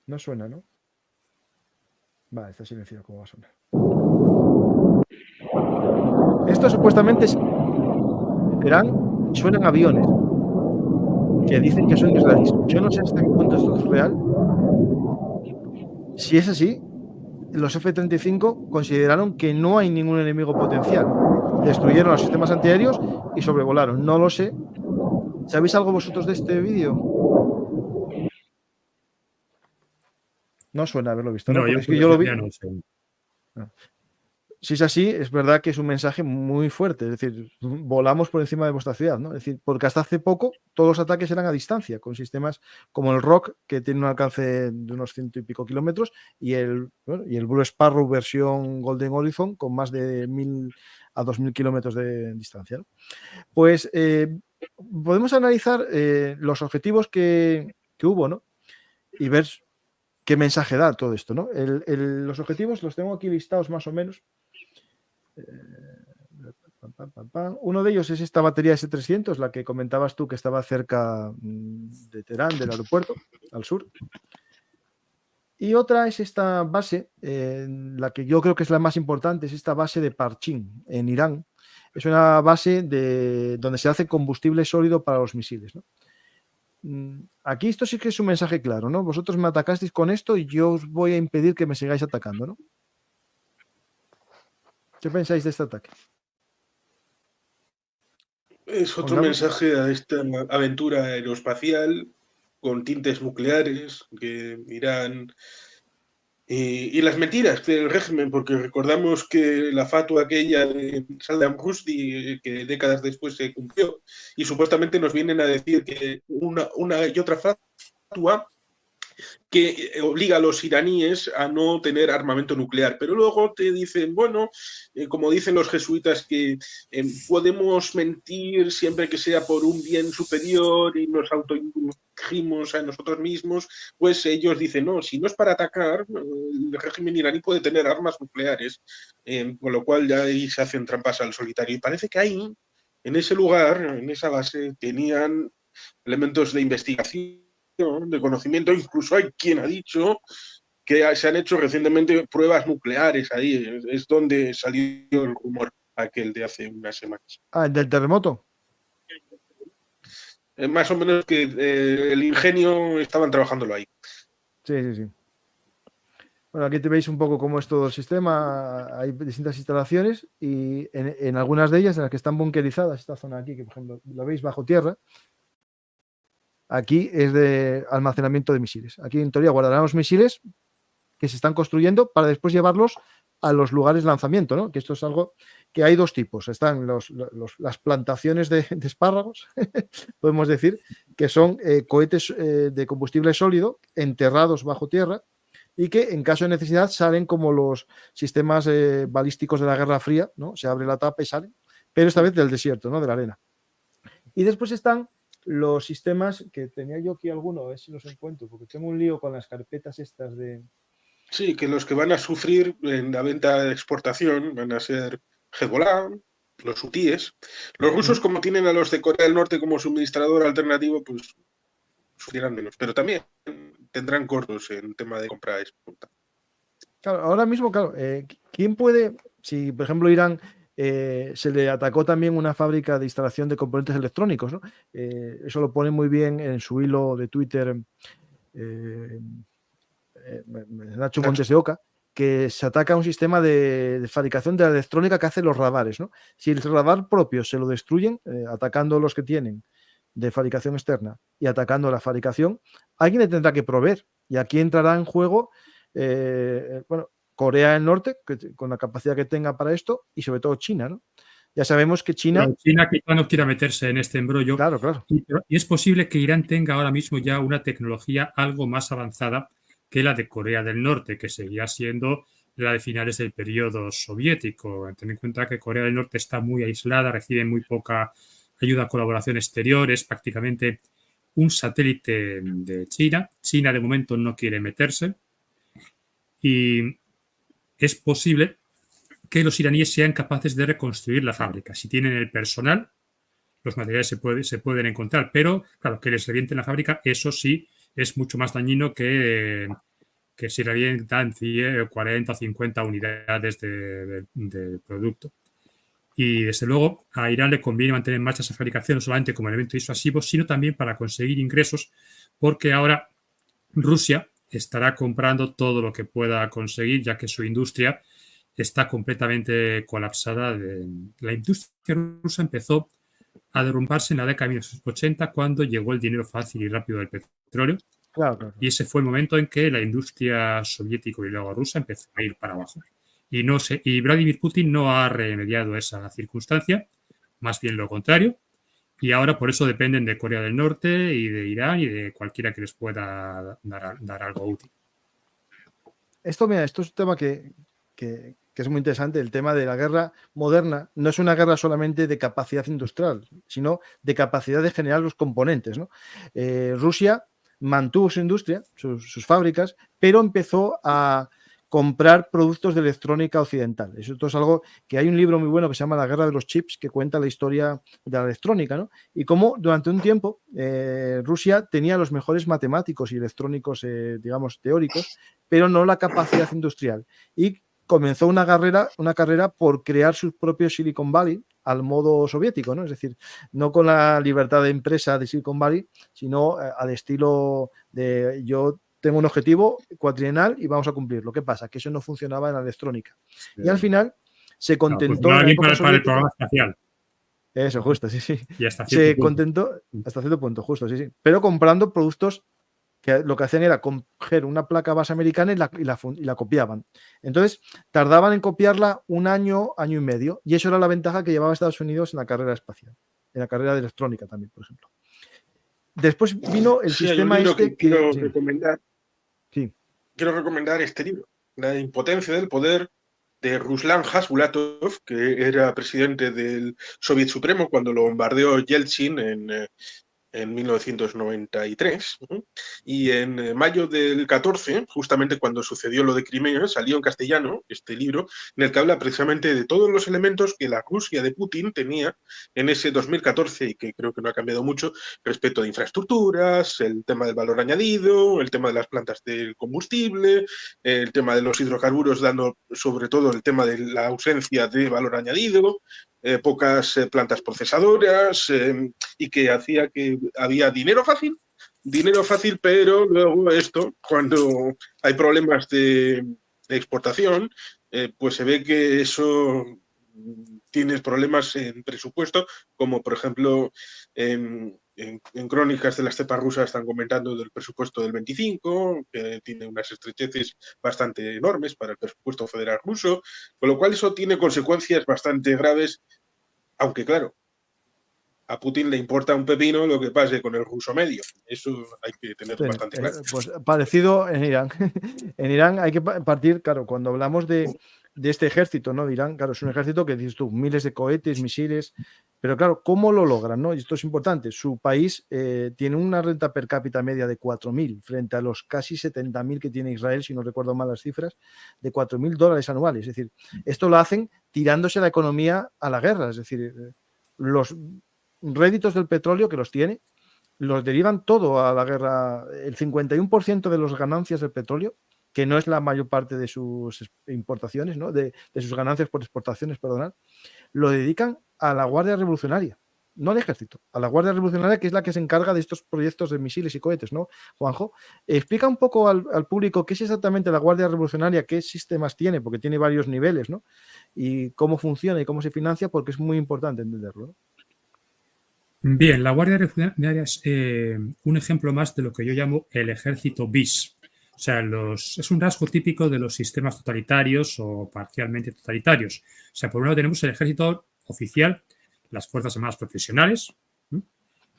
Speaker 1: No suena, ¿no? Vale, está silenciado. ¿Cómo va a sonar? Esto supuestamente suenan aviones que dicen que son israelíes. Yo no sé hasta qué punto esto es real. Si es así, los F-35 consideraron que no hay ningún enemigo potencial. Destruyeron los sistemas antiaéreos y sobrevolaron. No lo sé. ¿Sabéis algo vosotros de este vídeo? No suena haberlo visto, ¿no?
Speaker 3: No,
Speaker 1: Porque es que yo lo vi.
Speaker 3: no sé.
Speaker 1: Si es así, es verdad que es un mensaje muy fuerte. Es decir, volamos por encima de vuestra ciudad, ¿no? Es decir, porque hasta hace poco todos los ataques eran a distancia, con sistemas como el Rock, que tiene un alcance de unos 100 y pico kilómetros, y el Blue Sparrow versión Golden Horizon, con más de 1000 a 2000 kilómetros de distancia, ¿no? Pues podemos analizar los objetivos que hubo, ¿no? Y ver qué mensaje da todo esto, ¿no? Los objetivos los tengo aquí listados más o menos. Uno de ellos es esta batería S300, la que comentabas tú que estaba cerca de Teherán, del aeropuerto, al sur. Y otra es esta base, la que yo creo que es la más importante, es esta base de Parchin, en Irán. Es una base donde se hace combustible sólido para los misiles, ¿no? Aquí esto sí que es un mensaje claro, ¿no? Vosotros me atacasteis con esto y yo os voy a impedir que me sigáis atacando, ¿no? ¿Qué pensáis de este ataque?
Speaker 2: Es otro mensaje a esta aventura aeroespacial con tintes nucleares que Irán y las mentiras del régimen, porque recordamos que la fatua aquella de Saddam Rushdie, que décadas después se cumplió, y supuestamente nos vienen a decir que una y otra fatua que obliga a los iraníes a no tener armamento nuclear. Pero luego te dicen, bueno, como dicen los jesuitas, que podemos mentir siempre que sea por un bien superior y nos autoinfligimos a nosotros mismos, pues ellos dicen, no, si no es para atacar, el régimen iraní puede tener armas nucleares, con lo cual ya ahí se hacen trampas al solitario. Y parece que ahí, en ese lugar, en esa base, tenían elementos de investigación, de conocimiento. Incluso hay quien ha dicho que se han hecho recientemente pruebas nucleares ahí. Es donde salió el rumor aquel de hace unas semanas.
Speaker 1: Ah, ¿del terremoto?
Speaker 2: Más o menos que el ingenio estaban trabajándolo ahí.
Speaker 1: Sí. Bueno, aquí te veis un poco cómo es todo el sistema. Hay distintas instalaciones y en algunas de ellas, en las que están bunkerizadas, esta zona aquí, que por ejemplo lo veis bajo tierra, aquí es de almacenamiento de misiles. Aquí en teoría guardarán los misiles que se están construyendo para después llevarlos a los lugares de lanzamiento, ¿no? Que esto es algo que hay dos tipos. Están las plantaciones de espárragos, podemos decir, que son cohetes de combustible sólido enterrados bajo tierra, y que en caso de necesidad salen como los sistemas balísticos de la Guerra Fría, ¿no? Se abre la tapa y salen, pero esta vez del desierto, ¿no? De la arena. Y después están los sistemas, que tenía yo aquí alguno, a ver si los encuentro, porque tengo un lío con las carpetas estas de...
Speaker 2: Sí, que los que van a sufrir en la venta de exportación van a ser Hezbollah, los hutíes. Los rusos, como tienen a los de Corea del Norte como suministrador alternativo, pues sufrirán menos, pero también tendrán cortos en tema de compra exporta.
Speaker 1: Claro, ahora mismo, claro, ¿quién puede, si por ejemplo Irán se le atacó también una fábrica de instalación de componentes electrónicos, ¿no? Eso lo pone muy bien en su hilo de Twitter Nacho Montes de Oca, que se ataca un sistema de fabricación de la electrónica que hacen los radares, ¿no? Si el radar propio se lo destruyen, atacando los que tienen de fabricación externa y atacando la fabricación, alguien le tendrá que proveer. Y aquí entrará en juego, bueno, Corea del Norte, con la capacidad que tenga para esto, y sobre todo China, ¿no? Ya sabemos que China...
Speaker 3: Pero China quizá no quiera meterse en este embrollo.
Speaker 1: Claro, claro.
Speaker 3: Y es posible que Irán tenga ahora mismo ya una tecnología algo más avanzada que la de Corea del Norte, que seguía siendo la de finales del periodo soviético. Ten en cuenta que Corea del Norte está muy aislada, recibe muy poca ayuda a colaboración exterior, es prácticamente un satélite de China. China de momento no quiere meterse y es posible que los iraníes sean capaces de reconstruir la fábrica. Si tienen el personal, los materiales se pueden encontrar, pero claro, que les revienten la fábrica, eso sí es mucho más dañino que si revientan 40 o 50 unidades de producto. Y desde luego a Irán le conviene mantener en marcha esa fabricación no solamente como elemento disuasivo, sino también para conseguir ingresos, porque ahora Rusia estará comprando todo lo que pueda conseguir, ya que su industria está completamente colapsada. La industria rusa empezó a derrumbarse en la década de 1980 cuando llegó el dinero fácil y rápido del petróleo.
Speaker 1: Claro, claro.
Speaker 3: Y ese fue el momento en que la industria soviética y luego rusa empezó a ir para abajo. Y Vladimir Putin no ha remediado esa circunstancia, más bien lo contrario. Y ahora por eso dependen de Corea del Norte y de Irán y de cualquiera que les pueda dar algo útil.
Speaker 1: Esto es un tema que es muy interesante. El tema de la guerra moderna no es una guerra solamente de capacidad industrial, sino de capacidad de generar los componentes, ¿no? Rusia mantuvo su industria, sus fábricas, pero empezó a comprar productos de electrónica occidental. Eso es algo que hay un libro muy bueno que se llama La Guerra de los Chips, que cuenta la historia de la electrónica, ¿no? Y cómo durante un tiempo Rusia tenía los mejores matemáticos y electrónicos, digamos, teóricos, pero no la capacidad industrial. Y comenzó una carrera por crear su propio Silicon Valley al modo soviético, ¿no? Es decir, no con la libertad de empresa de Silicon Valley, sino al estilo de yo tengo un objetivo cuatrienal y vamos a cumplirlo. ¿Qué pasa? Que eso no funcionaba en la electrónica. Y al final se contentó en la época
Speaker 3: para el
Speaker 1: soviética.
Speaker 3: programa espacial.
Speaker 1: Eso, justo, sí, sí.
Speaker 3: Y hasta
Speaker 1: se contentó hasta cierto punto, justo, sí, sí. Pero comprando productos que lo que hacían era coger una placa base americana y la copiaban. Entonces, tardaban en copiarla un año, año y medio, y eso era la ventaja que llevaba Estados Unidos en la carrera espacial, en la carrera de electrónica también, por ejemplo. Después vino el sistema este
Speaker 2: que quiero recomendar.
Speaker 1: Sí.
Speaker 2: Quiero recomendar este libro, La impotencia del poder, de Ruslan Hasbulatov, que era presidente del Soviet Supremo cuando lo bombardeó Yeltsin en 1993, y en mayo del 14, justamente cuando sucedió lo de Crimea, salió en castellano este libro, en el que habla precisamente de todos los elementos que la Rusia de Putin tenía en ese 2014, y que creo que no ha cambiado mucho, respecto de infraestructuras, el tema del valor añadido, el tema de las plantas del combustible, el tema de los hidrocarburos, dando sobre todo el tema de la ausencia de valor añadido, pocas plantas procesadoras, y que hacía que había dinero fácil, pero luego esto, cuando hay problemas de exportación, pues se ve que eso tienes problemas en presupuesto, como por ejemplo en crónicas de la estepa rusa están comentando del presupuesto del 25, que tiene unas estrecheces bastante enormes para el presupuesto federal ruso, con lo cual eso tiene consecuencias bastante graves, aunque claro, a Putin le importa un pepino lo que pase con el ruso medio. Eso hay que tenerlo bastante claro.
Speaker 1: Pues parecido en Irán. En Irán hay que partir, claro, cuando hablamos de este ejército, ¿no? De Irán, claro, es un ejército que dices tú, miles de cohetes, misiles, pero claro, ¿cómo lo logran, no? Y esto es importante. Su país tiene una renta per cápita media de 4.000 frente a los casi 70.000 que tiene Israel, si no recuerdo mal las cifras, de $4.000 anuales. Es decir, esto lo hacen tirándose la economía a la guerra. Es decir, los réditos del petróleo que los tiene, los derivan todo a la guerra. El 51% de las ganancias del petróleo, que no es la mayor parte de sus importaciones, ¿no? de sus ganancias por exportaciones, perdonad, lo dedican a la Guardia Revolucionaria, no al ejército, a la Guardia Revolucionaria, que es la que se encarga de estos proyectos de misiles y cohetes, ¿no, Juanjo? Explica un poco al público qué es exactamente la Guardia Revolucionaria, qué sistemas tiene, porque tiene varios niveles, ¿no? Y cómo funciona y cómo se financia, porque es muy importante entenderlo, ¿no?
Speaker 3: Bien, la Guardia Revolucionaria es un ejemplo más de lo que yo llamo el ejército bis. O sea, es un rasgo típico de los sistemas totalitarios o parcialmente totalitarios. O sea, por un lado tenemos el ejército oficial, las Fuerzas Armadas profesionales,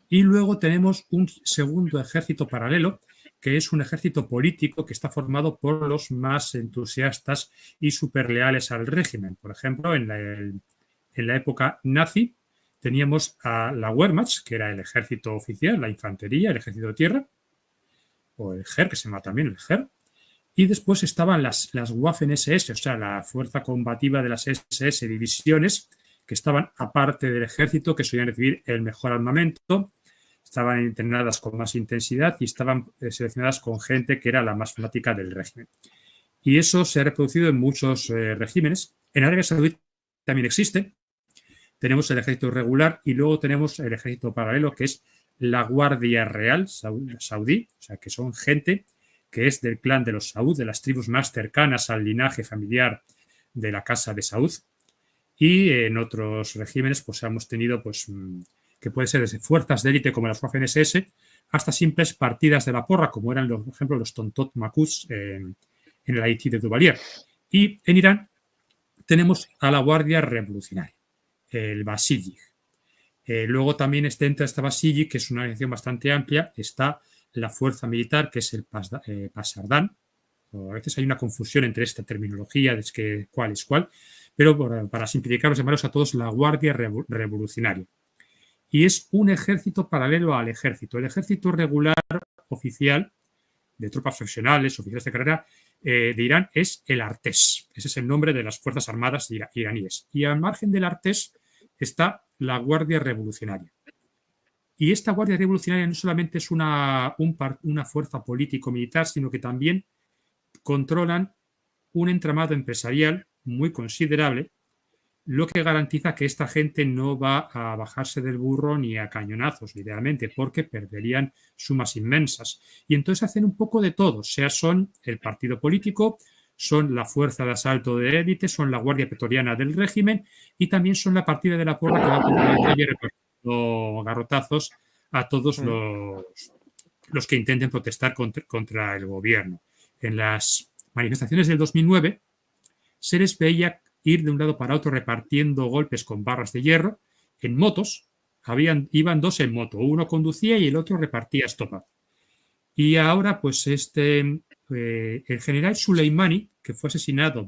Speaker 3: y luego tenemos un segundo ejército paralelo, que es un ejército político que está formado por los más entusiastas y superleales al régimen. Por ejemplo, en la época nazi, teníamos a la Wehrmacht, que era el ejército oficial, la infantería, el ejército de tierra, o el GER, que se llama también el GER, y después estaban las Waffen-SS, o sea, la fuerza combativa de las SS divisiones, que estaban aparte del ejército, que solían recibir el mejor armamento, estaban entrenadas con más intensidad y estaban seleccionadas con gente que era la más fanática del régimen. Y eso se ha reproducido en muchos regímenes. En Arabia Saudí también existe. Tenemos el ejército regular y luego tenemos el ejército paralelo, que es la Guardia Real Saudí, o sea, que son gente que es del clan de los Saud, de las tribus más cercanas al linaje familiar de la casa de Saud. Y en otros regímenes pues hemos tenido pues que puede ser desde fuerzas de élite como las Waffen-SS hasta simples partidas de la porra, como eran, por ejemplo, los Tontot Maquds en el Haití de Duvalier. Y en Irán tenemos a la Guardia Revolucionaria, el Basiji. Luego también dentro de esta Basiji, que es una organización bastante amplia, está la fuerza militar, que es el Pasardán. A veces hay una confusión entre esta terminología de cuál es cuál, pero para simplificarlos, llamarlos a todos la Guardia Revolucionaria. Y es un ejército paralelo al ejército. El ejército regular oficial de tropas profesionales, oficiales de carrera de Irán es el Artés. Ese es el nombre de las Fuerzas Armadas iraníes. Y al margen del Artés está la Guardia Revolucionaria. Y esta Guardia Revolucionaria no solamente es una fuerza político-militar, sino que también controlan un entramado empresarial muy considerable, lo que garantiza que esta gente no va a bajarse del burro ni a cañonazos, idealmente, porque perderían sumas inmensas. Y entonces hacen un poco de todo, o sea, son el partido político, son la fuerza de asalto de élite, son la guardia pretoriana del régimen y también son la partida de la porra que va por la calle repartiendo garrotazos a todos los que intenten protestar contra el gobierno. En las manifestaciones del 2009 se les veía ir de un lado para otro repartiendo golpes con barras de hierro en motos. Iban dos en moto, uno conducía y el otro repartía estopa. Y ahora, pues el general Soleimani, que fue asesinado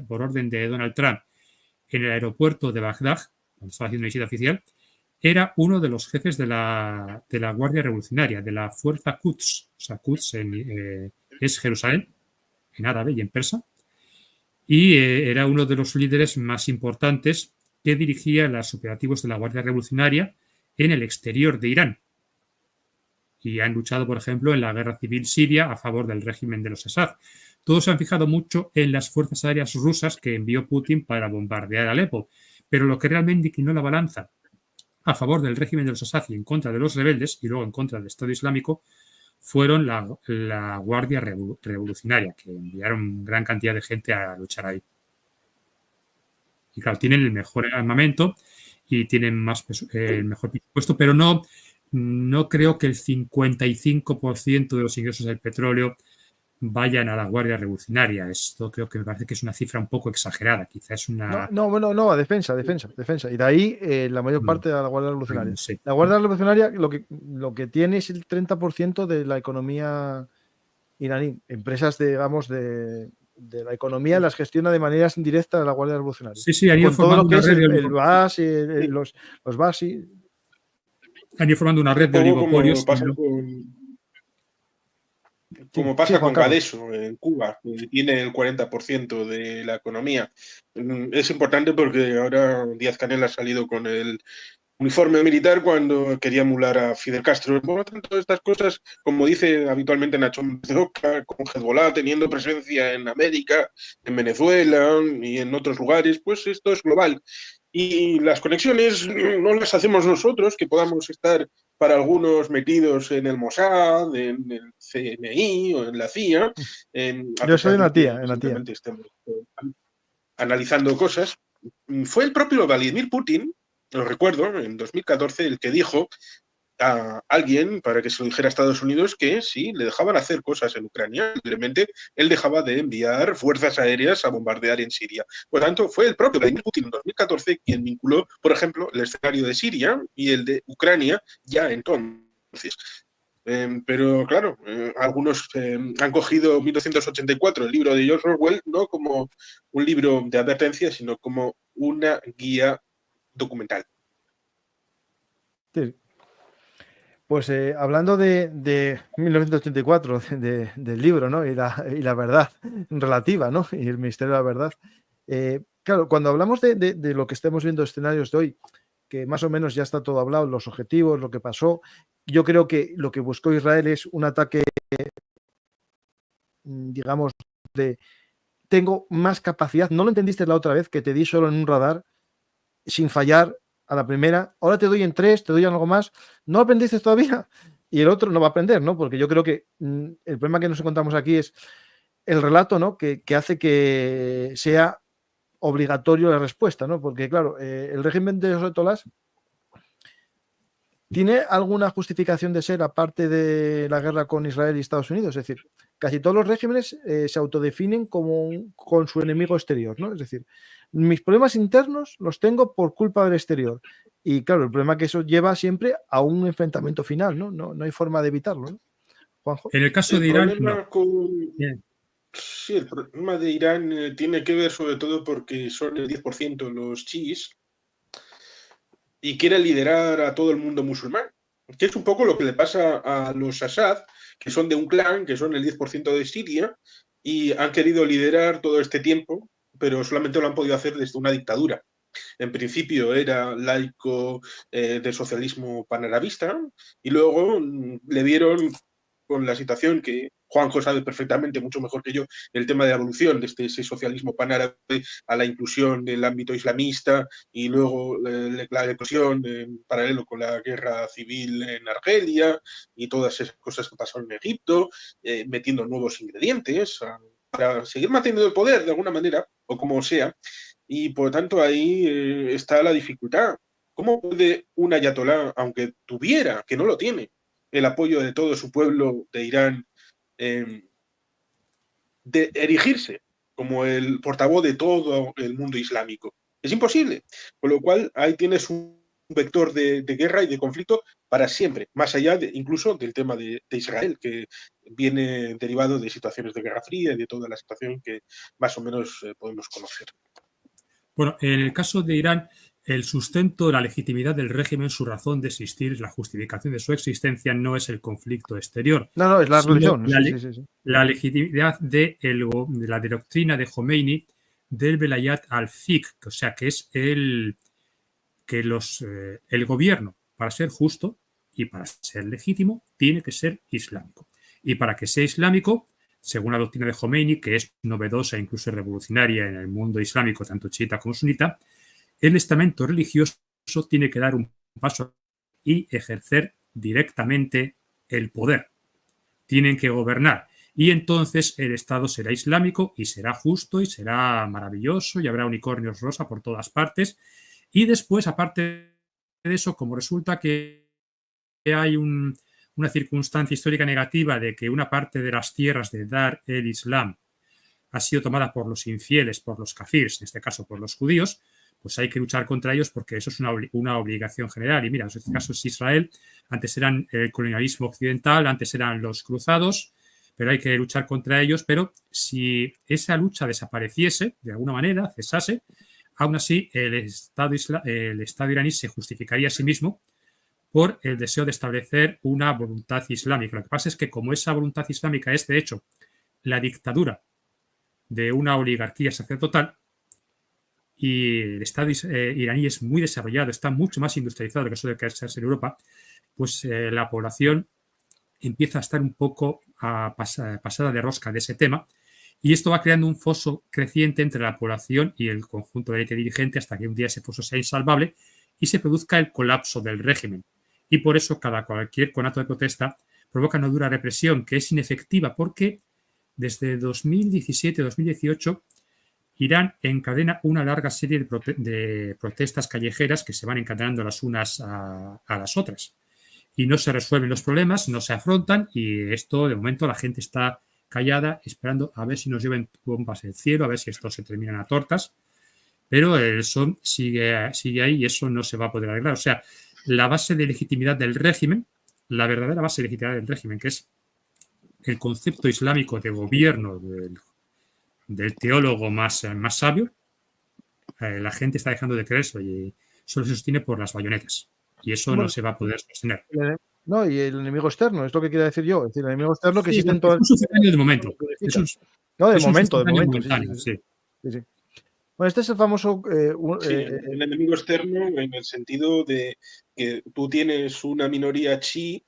Speaker 3: por orden de Donald Trump en el aeropuerto de Bagdad, cuando estaba haciendo una visita oficial, era uno de los jefes de la Guardia Revolucionaria, de la Fuerza Quds. O sea, Quds es Jerusalén, en árabe y en persa. Y era uno de los líderes más importantes que dirigía los operativos de la Guardia Revolucionaria en el exterior de Irán. Y han luchado, por ejemplo, en la guerra civil siria a favor del régimen de los Assad. Todos se han fijado mucho en las fuerzas aéreas rusas que envió Putin para bombardear Alepo. Pero lo que realmente inclinó la balanza a favor del régimen de los Assad y en contra de los rebeldes, y luego en contra del Estado Islámico, fueron la Guardia Revolucionaria, que enviaron gran cantidad de gente a luchar ahí. Y claro, tienen el mejor armamento y tienen el mejor presupuesto, pero no creo que el 55% de los ingresos del petróleo vayan a la Guardia Revolucionaria. Esto creo que me parece que es una cifra un poco exagerada. Quizás es una...
Speaker 1: No, a defensa. Y de ahí la mayor parte de la Guardia Revolucionaria.
Speaker 3: Sí.
Speaker 1: La Guardia Revolucionaria lo que tiene es el 30% de la economía iraní. Empresas, digamos, de la economía las gestiona de manera indirecta la Guardia Revolucionaria.
Speaker 3: Sí, han ido
Speaker 1: con todo
Speaker 3: formando
Speaker 1: lo que
Speaker 3: una
Speaker 1: es
Speaker 3: red
Speaker 1: el BAS, los BAS.
Speaker 3: Han ido formando una red de oligopolios.
Speaker 2: Como pasa
Speaker 1: Juan
Speaker 2: con
Speaker 1: Carlos.
Speaker 2: Gadeso en Cuba, que tiene el 40% de la economía. Es importante porque ahora Díaz-Canel ha salido con el uniforme militar cuando quería emular a Fidel Castro. Por lo tanto, estas cosas, como dice habitualmente Nacho de Oca, con Hezbollah teniendo presencia en América, en Venezuela y en otros lugares, pues esto es global. Y las conexiones no las hacemos nosotros, que podamos estar para algunos metidos en el Mossad, en el CNI o en la CIA.
Speaker 1: Yo soy en la TIA.
Speaker 2: Simplemente estemos analizando cosas. Fue el propio Vladimir Putin, lo recuerdo, en 2014, el que dijo a alguien para que se lo dijera a Estados Unidos que sí, le dejaban hacer cosas en Ucrania, simplemente él dejaba de enviar fuerzas aéreas a bombardear en Siria. Por lo tanto, fue el propio Vladimir Putin en 2014 quien vinculó, por ejemplo, el escenario de Siria y el de Ucrania ya entonces. Pero claro, algunos han cogido 1984, el libro de George Orwell, no como un libro de advertencia, sino como una guía documental.
Speaker 1: Sí. Pues hablando de 1984, del libro, ¿no? y la verdad relativa, ¿no? Y el misterio de la verdad. Claro, cuando hablamos de lo que estemos viendo escenarios de hoy, que más o menos ya está todo hablado, los objetivos, lo que pasó, yo creo que lo que buscó Israel es un ataque, digamos, tengo más capacidad. No lo entendiste la otra vez, que te di solo en un radar, sin fallar a la primera. Ahora te doy en 3, te doy algo más. ¿No aprendiste todavía? Y el otro no va a aprender, ¿no? Porque yo creo que el problema que nos encontramos aquí es el relato, ¿no? Que hace que sea obligatorio la respuesta, ¿no? Porque, claro, el régimen de los ayatolás ¿tiene alguna justificación de ser aparte de la guerra con Israel y Estados Unidos? Es decir, casi todos los regímenes se autodefinen con su enemigo exterior, ¿no? Es decir, mis problemas internos los tengo por culpa del exterior. Y claro, el problema que eso lleva siempre a un enfrentamiento final, ¿no? No hay forma de evitarlo, ¿no? Juanjo.
Speaker 3: En el caso de Irán, no.
Speaker 2: Sí, el problema de Irán tiene que ver sobre todo porque son el 10% los chiíes y quiere liderar a todo el mundo musulmán, que es un poco lo que le pasa a los Assad, que son de un clan, que son el 10% de Siria, y han querido liderar todo este tiempo, pero solamente lo han podido hacer desde una dictadura. En principio era laico de socialismo panarabista, y luego le dieron con la situación que Juanjo sabe perfectamente, mucho mejor que yo, el tema de la evolución desde ese socialismo panárabe a la inclusión del ámbito islamista y luego la eclosión en paralelo con la guerra civil en Argelia y todas esas cosas que pasaron en Egipto, metiendo nuevos ingredientes para seguir manteniendo el poder de alguna manera, o como sea, y por lo tanto ahí está la dificultad. ¿Cómo puede un ayatolá, aunque tuviera, que no lo tiene, el apoyo de todo su pueblo de Irán, de erigirse como el portavoz de todo el mundo islámico? Es imposible. Con lo cual, ahí tienes un vector de guerra y de conflicto para siempre, más allá incluso del tema de Israel, que viene derivado de situaciones de Guerra Fría y de toda la situación que más o menos podemos conocer.
Speaker 3: Bueno, en el caso de Irán, el sustento, la legitimidad del régimen, su razón de existir, la justificación de su existencia no es el conflicto exterior.
Speaker 1: No, es la religión. Sí.
Speaker 3: La legitimidad de la doctrina de Khomeini del Velayat al-Fiqh, o sea, que es el gobierno, para ser justo y para ser legítimo, tiene que ser islámico. Y para que sea islámico, según la doctrina de Khomeini, que es novedosa e incluso revolucionaria en el mundo islámico, tanto chiita como sunita, el estamento religioso tiene que dar un paso y ejercer directamente el poder. Tienen que gobernar. Y entonces el Estado será islámico y será justo y será maravilloso y habrá unicornios rosa por todas partes. Y después, aparte de eso, como resulta que hay un una circunstancia histórica negativa de que una parte de las tierras de Dar el-Islam ha sido tomada por los infieles, por los kafirs, en este caso por los judíos, pues hay que luchar contra ellos porque eso es una obligación general. Y mira, en este caso es Israel, antes eran el colonialismo occidental, antes eran los cruzados, pero hay que luchar contra ellos. Pero si esa lucha desapareciese, de alguna manera, cesase, aún así el Estado iraní se justificaría a sí mismo por el deseo de establecer una voluntad islámica. Lo que pasa es que como esa voluntad islámica es, de hecho, la dictadura de una oligarquía sacerdotal, y el Estado iraní es muy desarrollado, está mucho más industrializado de lo que suele creerse en Europa, pues la población empieza a estar un poco pasada de rosca de ese tema, y esto va creando un foso creciente entre la población y el conjunto de élite dirigente hasta que un día ese foso sea insalvable y se produzca el colapso del régimen. Y por eso cualquier conato de protesta provoca una dura represión que es inefectiva porque desde 2017-2018 Irán encadena una larga serie de protestas callejeras que se van encadenando las unas a las otras. Y no se resuelven los problemas, no se afrontan y esto, de momento, la gente está callada esperando a ver si nos lleven bombas del cielo, a ver si esto se termina a tortas. Pero el son sigue ahí y eso no se va a poder arreglar. O sea, la base de legitimidad del régimen, la verdadera base de legitimidad del régimen, que es el concepto islámico de gobierno del teólogo más sabio, la gente está dejando de creerse y solo se sostiene por las bayonetas. Y eso no se va a poder sostener.
Speaker 1: No, y el enemigo externo, es lo que quiero decir yo. Es decir, el enemigo externo que
Speaker 3: sí,
Speaker 1: existe en todo
Speaker 3: el... Es un sucedáneo de momento.
Speaker 1: No, de momento.
Speaker 3: Sí.
Speaker 1: Bueno, este es el famoso...
Speaker 2: el enemigo externo en el sentido de que tú tienes una minoría chií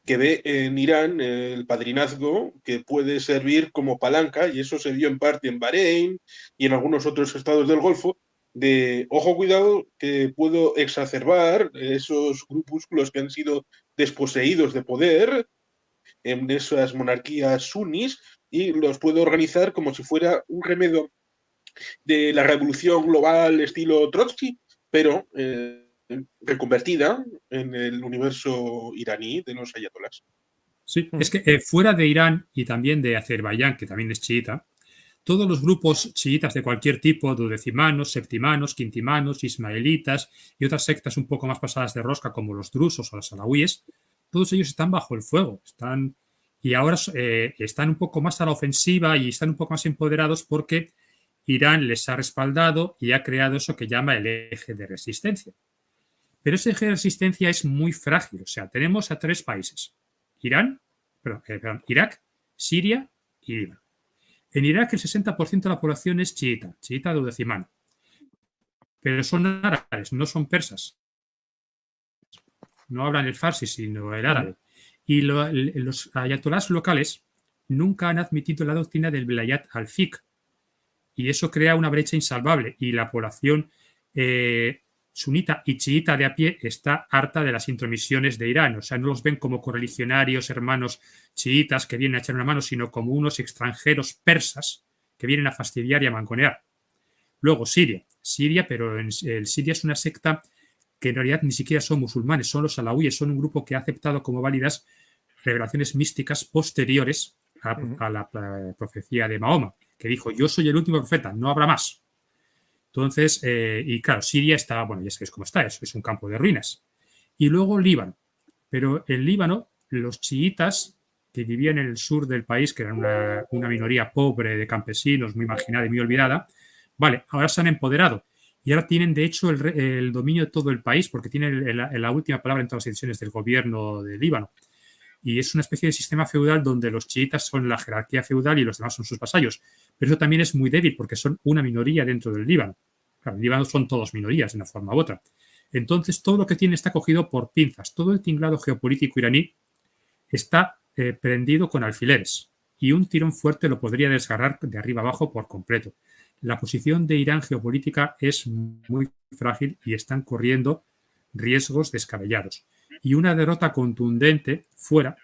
Speaker 2: que ve en Irán el padrinazgo que puede servir como palanca, y eso se vio en parte en Bahrein y en algunos otros estados del Golfo, de ojo, cuidado, que puedo exacerbar esos grupúsculos que han sido desposeídos de poder en esas monarquías sunnis y los puedo organizar como si fuera un remedio de la revolución global estilo Trotsky, pero reconvertida en el universo iraní de los ayatolás.
Speaker 3: Sí, es que fuera de Irán y también de Azerbaiyán, que también es chiita, todos los grupos chiitas de cualquier tipo, duodecimanos, septimanos, quintimanos, ismaelitas y otras sectas un poco más pasadas de rosca como los drusos o los alawíes, todos ellos están bajo el fuego, y ahora están un poco más a la ofensiva y están un poco más empoderados porque Irán les ha respaldado y ha creado eso que llama el eje de resistencia. Pero ese eje de resistencia es muy frágil. O sea, tenemos a 3 países. Irak, Siria y Líbano. En Irak el 60% de la población es chiita duodecimana. Pero son árabes, no son persas. No hablan el farsi, sino el árabe. Y los ayatolás locales nunca han admitido la doctrina del Velayat al-Fiqh. Y eso crea una brecha insalvable. Y la población sunita y chiita de a pie está harta de las intromisiones de Irán. O sea, no los ven como correligionarios, hermanos chiitas que vienen a echar una mano, sino como unos extranjeros persas que vienen a fastidiar y a mangonear. Luego, Siria, pero Siria es una secta que en realidad ni siquiera son musulmanes, son los alawíes, son un grupo que ha aceptado como válidas revelaciones místicas posteriores a la profecía de Mahoma, que dijo, yo soy el último profeta, no habrá más. Entonces, y claro, Siria está, bueno, ya sabéis cómo está, es un campo de ruinas. Y luego Líbano. Pero en Líbano, los chiitas que vivían en el sur del país, que eran una minoría pobre de campesinos, muy marginada y muy olvidada, vale, ahora se han empoderado. Y ahora tienen, de hecho, el dominio de todo el país, porque tienen la última palabra en todas las decisiones del gobierno de Líbano. Y es una especie de sistema feudal donde los chiitas son la jerarquía feudal y los demás son sus vasallos. Pero eso también es muy débil porque son una minoría dentro del Líbano. Claro, en Líbano son todos minorías de una forma u otra. Entonces, todo lo que tiene está cogido por pinzas. Todo el tinglado geopolítico iraní está prendido con alfileres y un tirón fuerte lo podría desgarrar de arriba abajo por completo. La posición de Irán geopolítica es muy frágil y están corriendo riesgos descabellados. Y una derrota contundente fuera